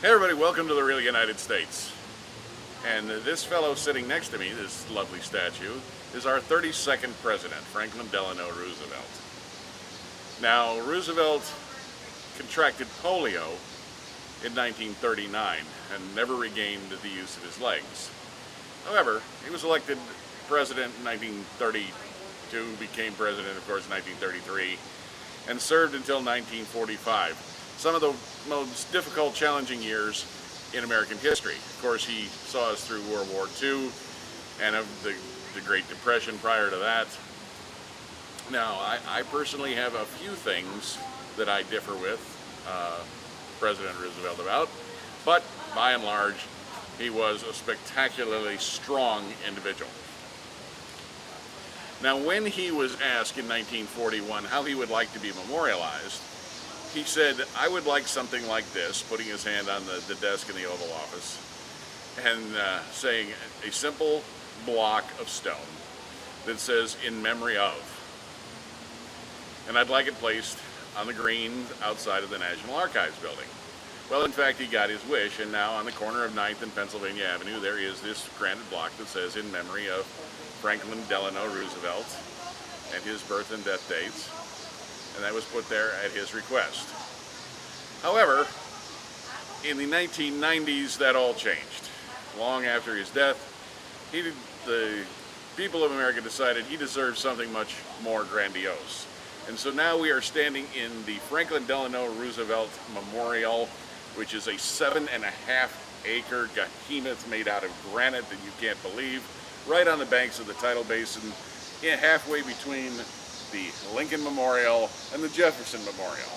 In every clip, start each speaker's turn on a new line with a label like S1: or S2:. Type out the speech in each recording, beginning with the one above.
S1: Hey everybody, welcome to the real United States. And this fellow sitting next to me, this lovely statue, is our 32nd president, Franklin Delano Roosevelt. Now, Roosevelt contracted polio in 1939 and never regained the use of his legs. However, he was elected president in 1932, became president, of course, in 1933, and served until 1945. Some of the most difficult, challenging years in American history. Of course, he saw us through World War II and of the Great Depression prior to that. Now, I personally have a few things that I differ with President Roosevelt about, but by and large, he was a spectacularly strong individual. Now, when he was asked in 1941 how he would like to be memorialized, he said, "I would like something like this," putting his hand on the desk in the Oval Office, and saying a simple block of stone that says, "In memory of." And I'd like it placed on the green outside of the National Archives building. Well, in fact, he got his wish, and now on the corner of 9th and Pennsylvania Avenue, there is this granite block that says, "In memory of Franklin Delano Roosevelt," and his birth and death dates. And that was put there at his request. However, in the 1990s, that all changed. Long after his death, the people of America decided he deserved something much more grandiose. And so now we are standing in the Franklin Delano Roosevelt Memorial, which is a 7.5-acre behemoth made out of granite that you can't believe, right on the banks of the tidal basin, halfway between the Lincoln Memorial and the Jefferson Memorial.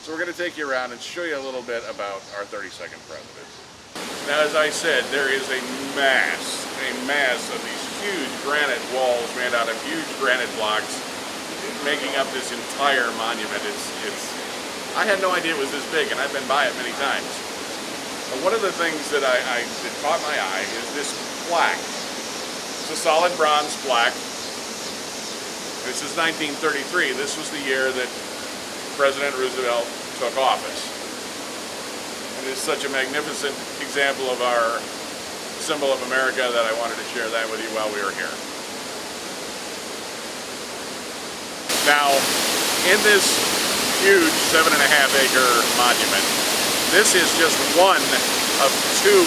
S1: So we're going to take you around and show you a little bit about our 32nd president. Now, as I said, there is a mass of these huge granite walls made out of huge granite blocks making up this entire monument. I had no idea it was this big, and I've been by it many times. But one of the things that caught my eye is this plaque. It's a solid bronze plaque. This is 1933. This was the year that President Roosevelt took office. It is such a magnificent example of our symbol of America that I wanted to share that with you while we were here. Now, in this huge 7.5-acre monument, this is just one of two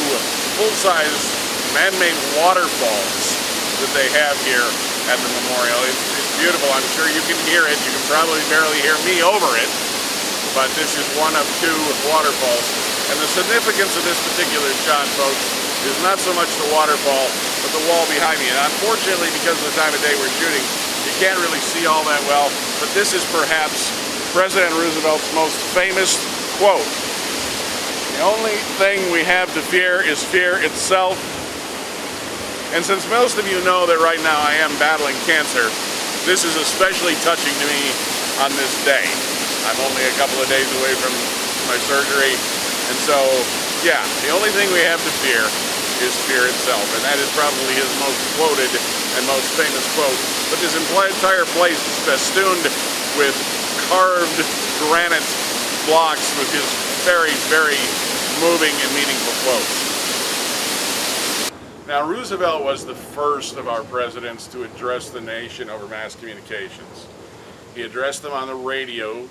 S1: full-size man-made waterfalls that they have here at the memorial. It's beautiful. I'm sure you can hear it. You can probably barely hear me over it, but this is one of two waterfalls. And the significance of this particular shot, folks, is not so much the waterfall, but the wall behind me. And unfortunately, because of the time of day we're shooting, you can't really see all that well, but this is perhaps President Roosevelt's most famous quote. "The only thing we have to fear is fear itself." And since most of you know that right now I am battling cancer, this is especially touching to me on this day. I'm only a couple of days away from my surgery, and so, yeah, the only thing we have to fear is fear itself, and that is probably his most quoted and most famous quote. But this entire place is festooned with carved granite blocks with his very, very moving and meaningful quotes. Now, Roosevelt was the first of our presidents to address the nation over mass communications. He addressed them on the radio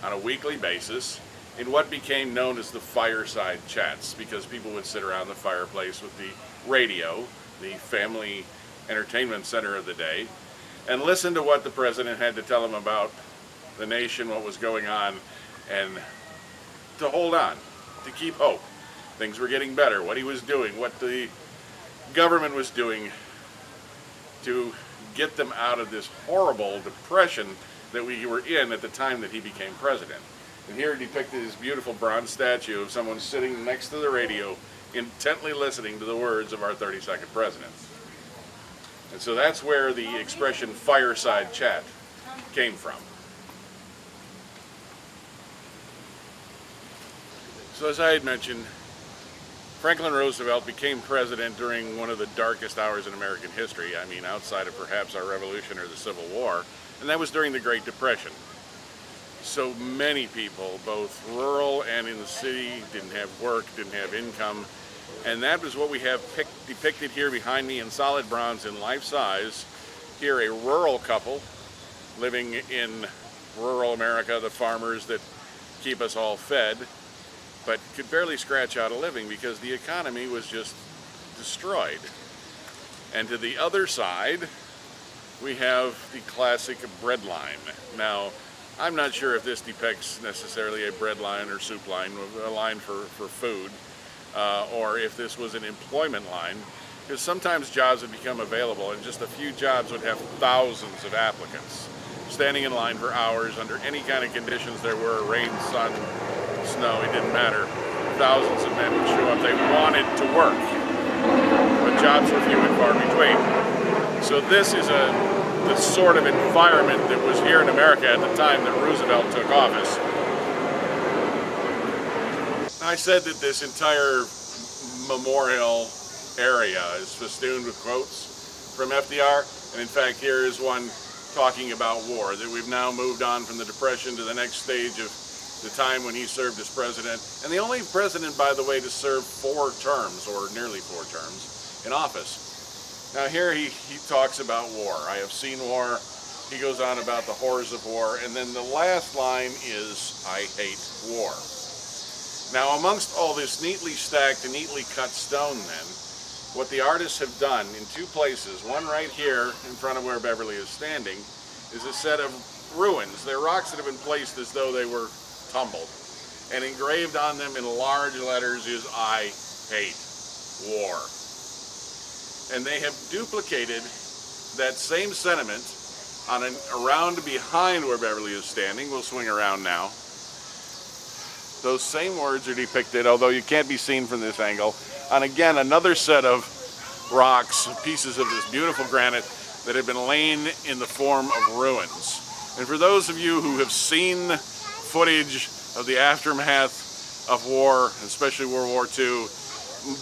S1: on a weekly basis in what became known as the Fireside Chats, because people would sit around the fireplace with the radio, the family entertainment center of the day, and listen to what the president had to tell them about the nation, what was going on, and to hold on, to keep hope. Things were getting better, what he was doing, what the government was doing to get them out of this horrible depression that we were in at the time that he became president. And here depicted this beautiful bronze statue of someone sitting next to the radio, intently listening to the words of our 32nd president. And so that's where the expression "fireside chat" came from. So as I had mentioned, Franklin Roosevelt became president during one of the darkest hours in American history. I mean, outside of perhaps our Revolution or the Civil War, and that was during the Great Depression. So many people, both rural and in the city, didn't have work, didn't have income. And that was what we have depicted here behind me in solid bronze in life size. Here, a rural couple living in rural America, the farmers that keep us all fed, but could barely scratch out a living because the economy was just destroyed. And to the other side, we have the classic bread line. Now, I'm not sure if this depicts necessarily a bread line or soup line, a line for food, or if this was an employment line, because sometimes jobs would become available and just a few jobs would have thousands of applicants standing in line for hours under any kind of conditions there were, rain, sun, snow, it didn't matter. Thousands of men would show up. They wanted to work, but jobs were few and far between. So this is the sort of environment that was here in America at the time that Roosevelt took office. I said that this entire memorial area is festooned with quotes from FDR, and in fact here is one talking about war, that we've now moved on from the Depression to the next stage of the time when he served as president, and the only president, by the way, to serve 4 terms, or nearly 4 terms, in office. Now here he talks about war. I have seen war. He goes on about the horrors of war, and then the last line is, I hate war. Now amongst all this neatly stacked and neatly cut stone then, what the artists have done in 2 places, one right here in front of where Beverly is standing, is a set of ruins. They're rocks that have been placed as though they were tumbled. And engraved on them in large letters is, I hate war. And they have duplicated that same sentiment on around behind where Beverly is standing. We'll swing around now. Those same words are depicted, although you can't be seen from this angle, on again another set of rocks, pieces of this beautiful granite that have been lain in the form of ruins. And for those of you who have seen footage of the aftermath of war, especially World War II,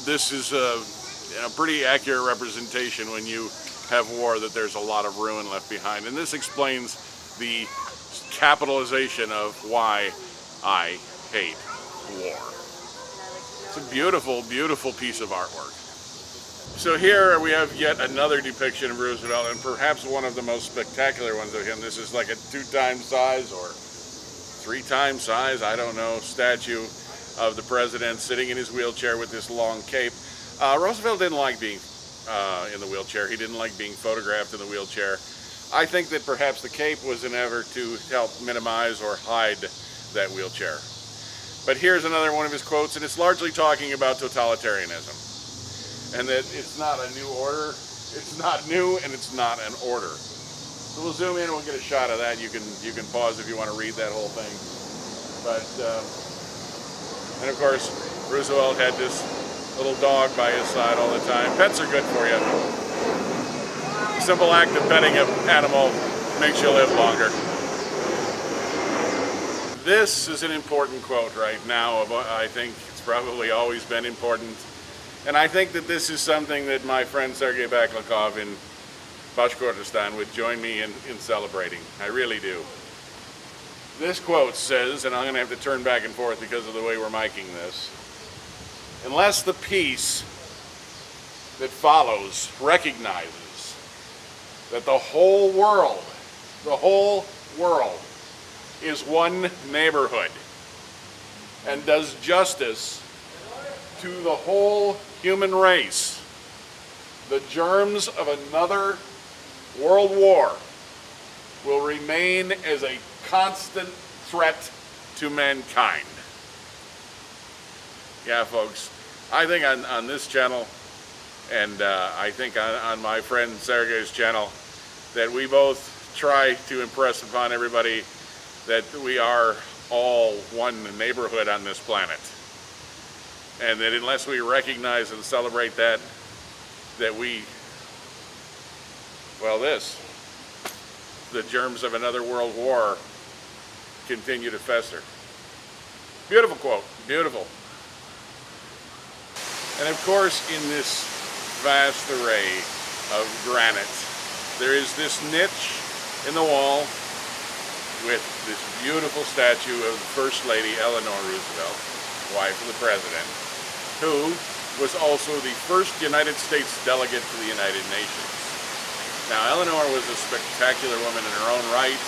S1: this is a pretty accurate representation when you have war, that there's a lot of ruin left behind. And this explains the capitalization of why I hate war. It's a beautiful, beautiful piece of artwork. So here we have yet another depiction of Roosevelt, and perhaps one of the most spectacular ones of him. This is like a 2-time size or 3-time size, I don't know, statue of the president sitting in his wheelchair with this long cape. Roosevelt didn't like being in the wheelchair. He didn't like being photographed in the wheelchair. I think that perhaps the cape was an effort to help minimize or hide that wheelchair. But here's another one of his quotes, and it's largely talking about totalitarianism. And that it's not a new order, it's not new, and it's not an order. So we'll zoom in and we'll get a shot of that. You can pause if you want to read that whole thing. But, and of course, Roosevelt had this little dog by his side all the time. Pets are good for you. The simple act of petting an animal makes you live longer. This is an important quote right now. I think it's probably always been important. And I think that this is something that my friend Sergei Baklikov in Bashkortostan would join me in celebrating. I really do. This quote says, and I'm going to have to turn back and forth because of the way we're miking this, unless the peace that follows recognizes that the whole world is one neighborhood and does justice to the whole human race, the germs of another world war will remain as a constant threat to mankind. Yeah, folks, I think on this channel, and I think on my friend Sergei's channel, that we both try to impress upon everybody that we are all one neighborhood on this planet. And that unless we recognize and celebrate that we, well, the germs of another world war continue to fester. Beautiful quote, beautiful. And of course, in this vast array of granite, there is this niche in the wall with this beautiful statue of the First Lady Eleanor Roosevelt, wife of the President, who was also the first United States delegate to the United Nations. Now, Eleanor was a spectacular woman in her own right,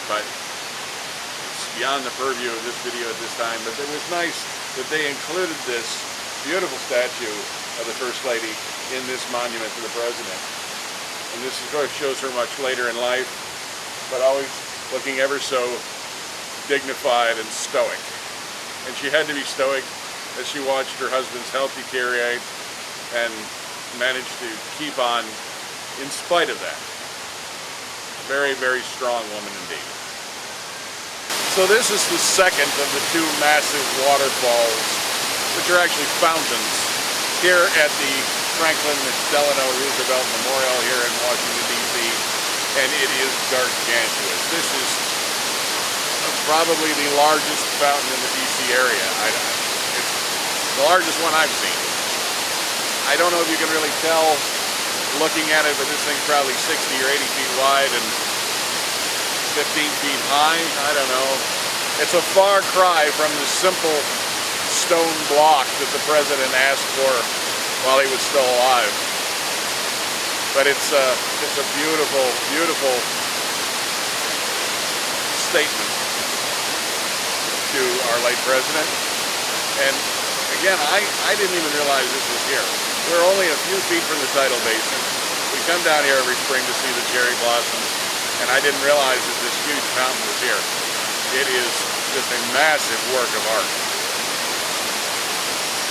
S1: but it's beyond the purview of this video at this time. But it was nice that they included this beautiful statue of the First Lady in this monument to the President. And this, of course, shows her much later in life, but always looking ever so dignified and stoic. And she had to be stoic as she watched her husband's health deteriorate and managed to keep on in spite of that. A very, very strong woman indeed. So this is the second of the two massive waterfalls, which are actually fountains, here at the Franklin Delano Roosevelt Memorial here in Washington, D.C., and it is gargantuous. This is probably the largest fountain in the D.C. area. It's the largest one I've seen. I don't know if you can really tell looking at it, but this thing's probably 60 or 80 feet wide and 15 feet high. I don't know. It's a far cry from the simple stone block that the President asked for while he was still alive. But it's a beautiful, beautiful statement to our late President. And again, I didn't even realize this was here. We're only a few feet from the tidal basin. We come down here every spring to see the cherry blossoms, and I didn't realize that this huge fountain was here. It is just a massive work of art.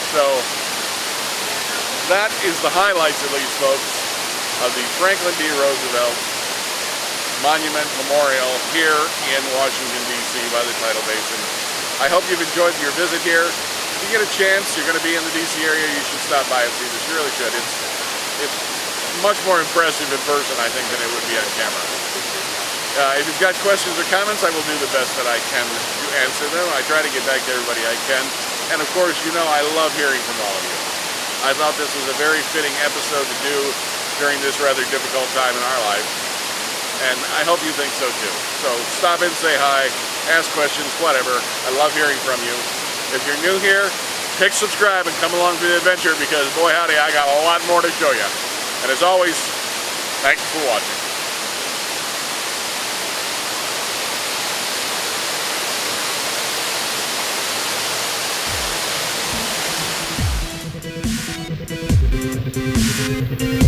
S1: So that is the highlights, at least, folks, of the Franklin D. Roosevelt Monument Memorial here in Washington, D.C. by the tidal basin. I hope you've enjoyed your visit here. If you get a chance, you're going to be in the D.C. area, you should stop by and see this. You really should. It's much more impressive in person, I think, than it would be on camera. If you've got questions or comments, I will do the best that I can to answer them. I try to get back to everybody I can. And of course, you know I love hearing from all of you. I thought this was a very fitting episode to do during this rather difficult time in our life. And I hope you think so too. So stop in, say hi, ask questions, whatever. I love hearing from you. If you're new here, click subscribe and come along for the adventure, because boy howdy, I got a lot more to show you. And as always, thanks for watching.
S2: Thank you.